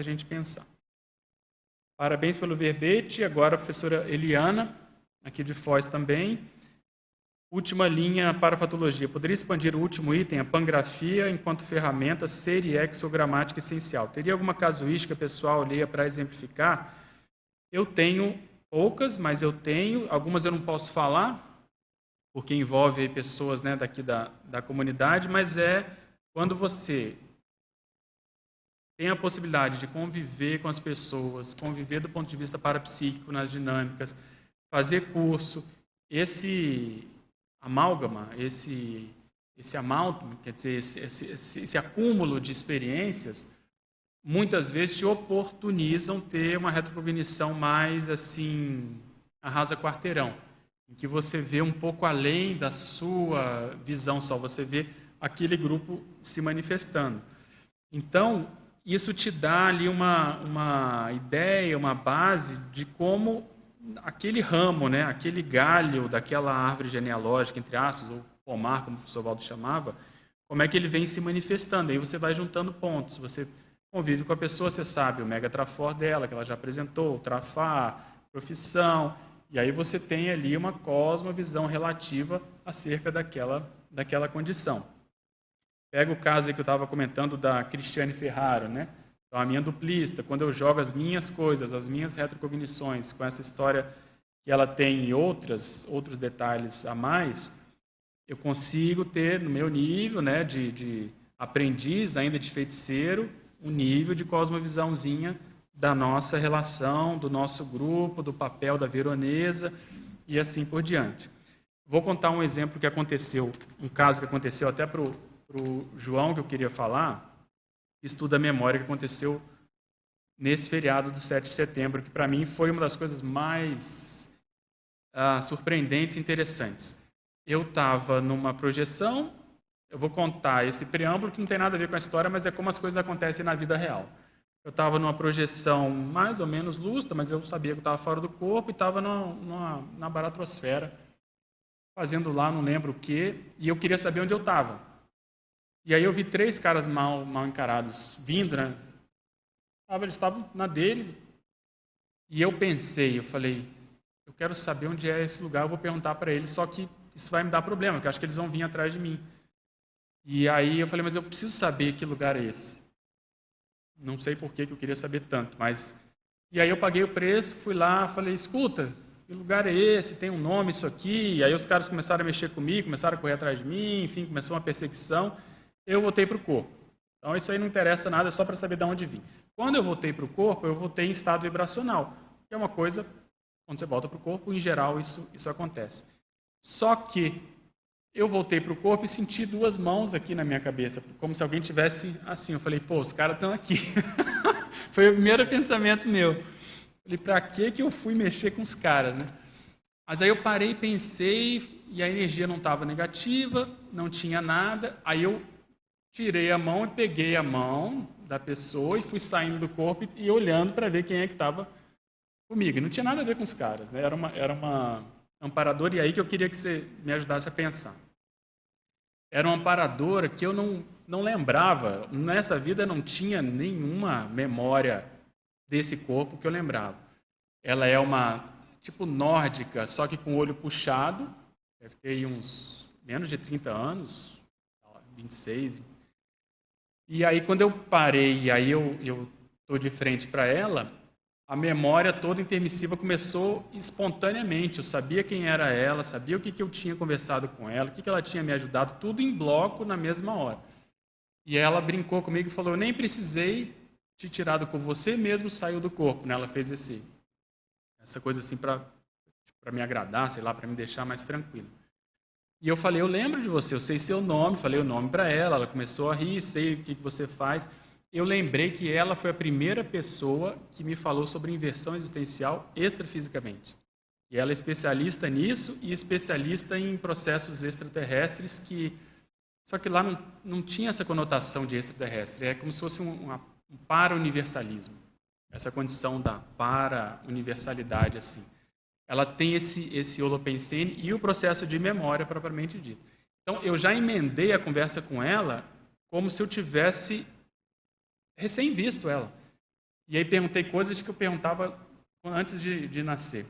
a gente pensar. Parabéns pelo verbete. Agora a professora Eliana, aqui de Foz também. Última linha, parafatologia. Poderia expandir o último item, a pangrafia, enquanto ferramenta, ser e exogramática essencial. Teria alguma casuística, pessoal, leia para exemplificar? Eu tenho poucas, mas eu tenho. Algumas eu não posso falar, porque envolve aí pessoas, né, daqui da comunidade, mas quando você tem a possibilidade de conviver com as pessoas, conviver do ponto de vista parapsíquico nas dinâmicas, fazer curso, esse amálgama, esse amálgama, quer dizer, esse acúmulo de experiências, muitas vezes te oportunizam ter uma retrocognição mais assim, arrasa quarteirão, em que você vê um pouco além da sua visão só, você vê aquele grupo se manifestando. Então, isso te dá ali uma ideia, uma base de como aquele ramo, né, aquele galho daquela árvore genealógica, entre aspas, ou pomar, como o professor Valdo chamava, como é que ele vem se manifestando. Aí você vai juntando pontos, você convive com a pessoa, você sabe o megatrafor dela, que ela já apresentou, o trafar, profissão, e aí você tem ali uma cosmovisão relativa acerca daquela condição. Pega o caso aí que eu estava comentando da Cristiane Ferraro, né? Então, a minha duplista, quando eu jogo as minhas coisas, as minhas retrocognições, com essa história que ela tem e outros detalhes a mais, eu consigo ter, no meu nível, né, de aprendiz, ainda de feiticeiro, um nível de cosmovisãozinha da nossa relação, do nosso grupo, do papel da veronesa e assim por diante. Vou contar um exemplo que aconteceu, um caso que aconteceu até para o João, que eu queria falar, que estuda a memória, que aconteceu nesse feriado do 7 de setembro, que para mim foi uma das coisas mais surpreendentes e interessantes. Eu estava numa projeção, eu vou contar esse preâmbulo que não tem nada a ver com a história, mas é como as coisas acontecem na vida real. Eu estava numa projeção mais ou menos lúcida, mas eu sabia que eu estava fora do corpo e estava na baratrosfera, fazendo lá, não lembro o quê, e eu queria saber onde eu estava. E aí eu vi 3 caras mal encarados vindo, né? Eles estavam na dele, e eu pensei, eu falei, eu quero saber onde é esse lugar, eu vou perguntar para eles, só que isso vai me dar problema, porque eu acho que eles vão vir atrás de mim. E aí eu falei, mas eu preciso saber que lugar é esse. Não sei por que eu queria saber tanto, mas... E aí eu paguei o preço, fui lá, falei, escuta, que lugar é esse? Tem um nome isso aqui? E aí os caras começaram a mexer comigo, começaram a correr atrás de mim, enfim, começou uma perseguição. Eu voltei para o corpo. Então isso aí não interessa nada, é só para saber de onde vim. Quando eu voltei para o corpo, eu voltei em estado vibracional, que é uma coisa, quando você volta para o corpo, em geral isso acontece. Só que eu voltei para o corpo e senti 2 mãos aqui na minha cabeça, como se alguém tivesse assim. Eu falei, pô, os caras estão aqui. Foi o primeiro pensamento meu. Falei, para que eu fui mexer com os caras, né? Mas aí eu parei, pensei, e a energia não estava negativa, não tinha nada. Aí eu tirei a mão e peguei a mão da pessoa e fui saindo do corpo e olhando para ver quem é que estava comigo. E não tinha nada a ver com os caras, né? Era uma amparadora, e aí que eu queria que você me ajudasse a pensar. Era uma amparadora que eu não lembrava, nessa vida não tinha nenhuma memória desse corpo que eu lembrava. Ela é uma tipo nórdica, só que com o olho puxado, deve ter aí uns menos de 30 anos, 26. E aí quando eu parei, e aí eu estou de frente para ela, a memória toda intermissiva começou espontaneamente. Eu sabia quem era ela, sabia o que eu tinha conversado com ela, o que ela tinha me ajudado, tudo em bloco na mesma hora. E ela brincou comigo e falou, eu nem precisei te tirar do corpo, você mesmo saiu do corpo, né? Ela fez essa coisa assim para me agradar, sei lá, para me deixar mais tranquilo. E eu falei, eu lembro de você, eu sei seu nome, falei o nome para ela, ela começou a rir, sei o que você faz. Eu lembrei que ela foi a primeira pessoa que me falou sobre inversão existencial extrafisicamente. E ela é especialista nisso e especialista em processos extraterrestres só que lá não tinha essa conotação de extraterrestre, é como se fosse um para-universalismo. Essa condição da para-universalidade, assim. Ela tem esse holopensene e o processo de memória propriamente dito. Então, eu já emendei a conversa com ela como se eu tivesse recém visto ela. E aí perguntei coisas que eu perguntava antes de nascer.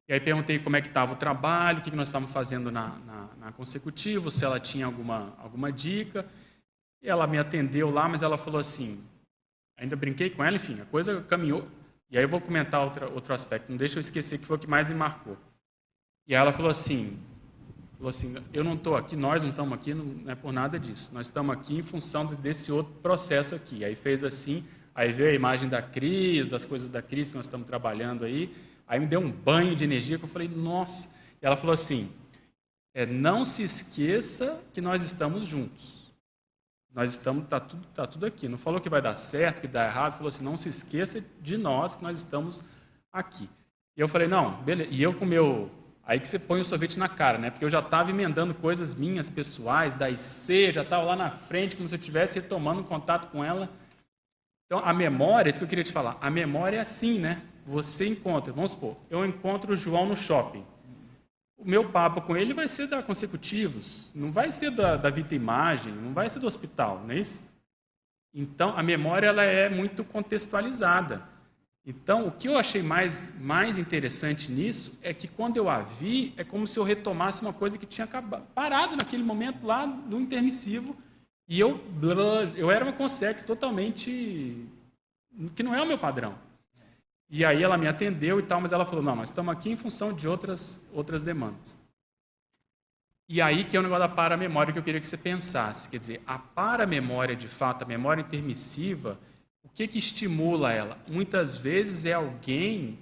E aí perguntei como é que estava o trabalho, o que nós estávamos fazendo na consecutivo, se ela tinha alguma dica. E ela me atendeu lá, mas ela falou assim, ainda brinquei com ela, enfim, a coisa caminhou. E aí eu vou comentar outro aspecto, não deixa eu esquecer que foi o que mais me marcou. E aí ela falou assim, eu não estou aqui, nós não estamos aqui, não é por nada disso. Nós estamos aqui em função desse outro processo aqui. Aí fez assim, aí veio a imagem da Cris, das coisas da Cris que nós estamos trabalhando aí. Aí me deu um banho de energia que eu falei, nossa. E ela falou assim, não se esqueça que nós estamos juntos. Nós estamos, tá tudo aqui. Não falou que vai dar certo, que dá errado. Falou assim, não se esqueça de nós que nós estamos aqui. E eu falei, não, beleza. E eu com o meu... Aí que você põe o sorvete na cara, né? Porque eu já estava emendando coisas minhas, pessoais, da IC, já estava lá na frente, como se eu estivesse retomando contato com ela. Então, a memória, isso que eu queria te falar, a memória é assim, né? Você encontra, vamos supor, eu encontro o João no shopping. O meu papo com ele vai ser da Consecutivos, não vai ser da Vita Imagem, não vai ser do hospital, não é isso? Então, a memória ela é muito contextualizada. Então, o que eu achei mais interessante nisso é que quando eu a vi, é como se eu retomasse uma coisa que tinha parado naquele momento lá no intermissivo, e eu era uma consex totalmente que não é o meu padrão. E aí ela me atendeu e tal, mas ela falou, não, nós estamos aqui em função de outras demandas. E aí que é o negócio da paramemória que eu queria que você pensasse. Quer dizer, a paramemória, de fato, a memória intermissiva, o que estimula ela? Muitas vezes é alguém,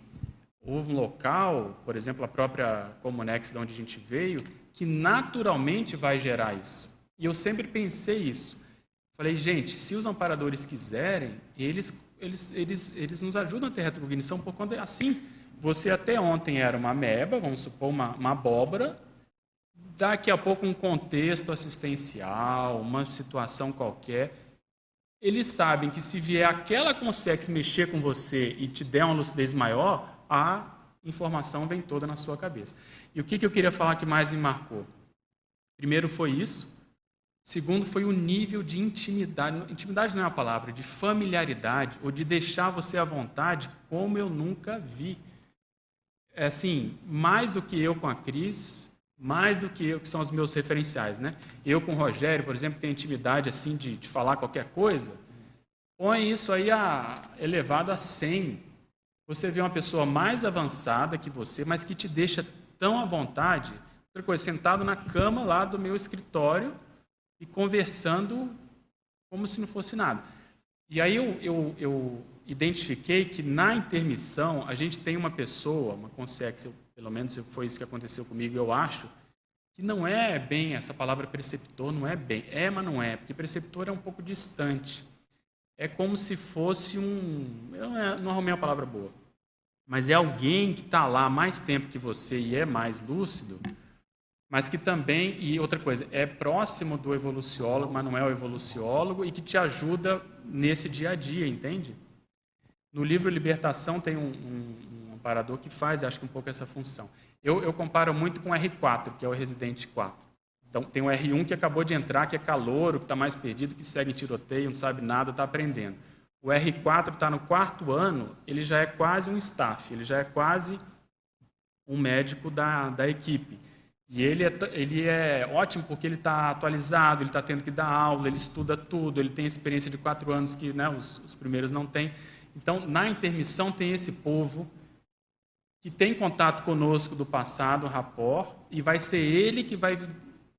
ou um local, por exemplo, a própria Comunex, de onde a gente veio, que naturalmente vai gerar isso. E eu sempre pensei isso. Falei, gente, se os amparadores quiserem, eles nos ajudam a ter retrocognição por conta assim. Você até ontem era uma ameba, vamos supor, uma abóbora, daqui a pouco um contexto assistencial, uma situação qualquer, eles sabem que se vier aquela consex mexer com você e te der uma lucidez maior, a informação vem toda na sua cabeça. E o que eu queria falar que mais me marcou? Primeiro foi isso. Segundo foi o nível de intimidade. Intimidade não é uma palavra, de familiaridade, ou de deixar você à vontade, como eu nunca vi. É assim, mais do que eu com a Cris, mais do que eu, que são os meus referenciais, né? Eu com o Rogério, por exemplo, tenho intimidade assim de falar qualquer coisa. Põe isso aí elevado a 100. Você vê uma pessoa mais avançada que você, mas que te deixa tão à vontade. Outra coisa, sentado na cama lá do meu escritório e conversando como se não fosse nada. E aí eu identifiquei que na intermissão a gente tem uma pessoa, uma consex, pelo menos foi isso que aconteceu comigo, eu acho, que não é bem, essa palavra preceptor não é bem, mas não é, porque preceptor é um pouco distante. É como se fosse eu não arrumei a palavra boa, mas é alguém que está lá há mais tempo que você e é mais lúcido, mas que também, e outra coisa, é próximo do evoluciólogo, mas não é o evoluciólogo, e que te ajuda nesse dia a dia, entende? No livro Libertação tem um amparador que faz, acho que um pouco essa função. Eu comparo muito com o R4, que é o Residente 4. Então, tem o R1 que acabou de entrar, que é calouro, que está mais perdido, que segue em tiroteio, não sabe nada, está aprendendo. O R4 está no 4º ano, ele já é quase um staff, ele já é quase um médico da equipe. E ele é ótimo porque ele está atualizado, ele está tendo que dar aula, ele estuda tudo, ele tem experiência de 4 anos que, né, os primeiros não têm. Então, na intermissão tem esse povo que tem contato conosco do passado, rapport, e vai ser ele que vai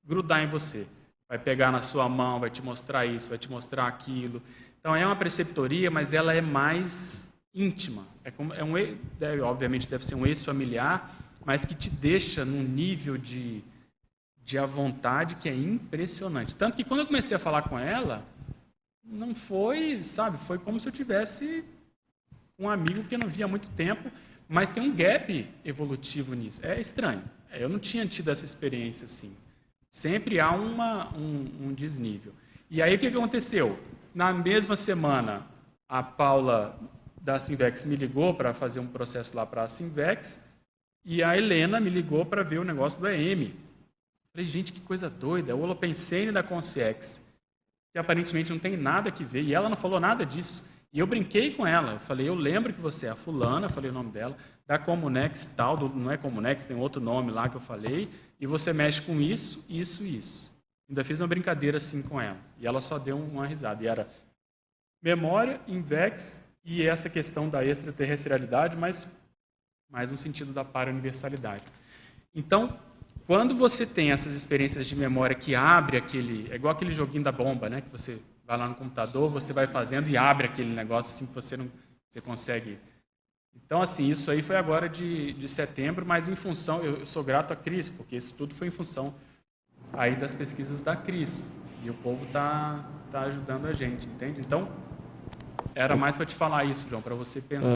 grudar em você. Vai pegar na sua mão, vai te mostrar isso, vai te mostrar aquilo. Então, é uma preceptoria, mas ela é mais íntima. Obviamente, deve ser um ex-familiar, mas que te deixa num nível de à vontade que é impressionante. Tanto que quando eu comecei a falar com ela, não foi, sabe, foi como se eu tivesse um amigo que eu não via há muito tempo, mas tem um gap evolutivo nisso. É estranho. Eu não tinha tido essa experiência assim. Sempre há um desnível. E aí o que aconteceu? Na mesma semana, a Paula da Sinvex me ligou para fazer um processo lá para a Sinvex, e a Helena me ligou para ver o negócio do EM. Falei, gente, que coisa doida. O Holopensene da Consex, que aparentemente não tem nada que ver, e ela não falou nada disso. E eu brinquei com ela, eu falei, eu lembro que você é a fulana, falei o nome dela, da Comunex tal, não é Comunex, tem outro nome lá que eu falei, e você mexe com isso, isso e isso. Ainda fiz uma brincadeira assim com ela, e ela só deu uma risada, e era memória, INVEX, e essa questão da extraterrestrialidade, mas mais no sentido da para-universalidade. Então, quando você tem essas experiências de memória que abre aquele... É igual aquele joguinho da bomba, né? Que você vai lá no computador, você vai fazendo e abre aquele negócio assim que você consegue... Então, assim, isso aí foi agora de setembro, mas em função... Eu sou grato à Cris, porque isso tudo foi em função aí das pesquisas da Cris. E o povo tá ajudando a gente, entende? Então, era mais para te falar isso, João, para você pensar.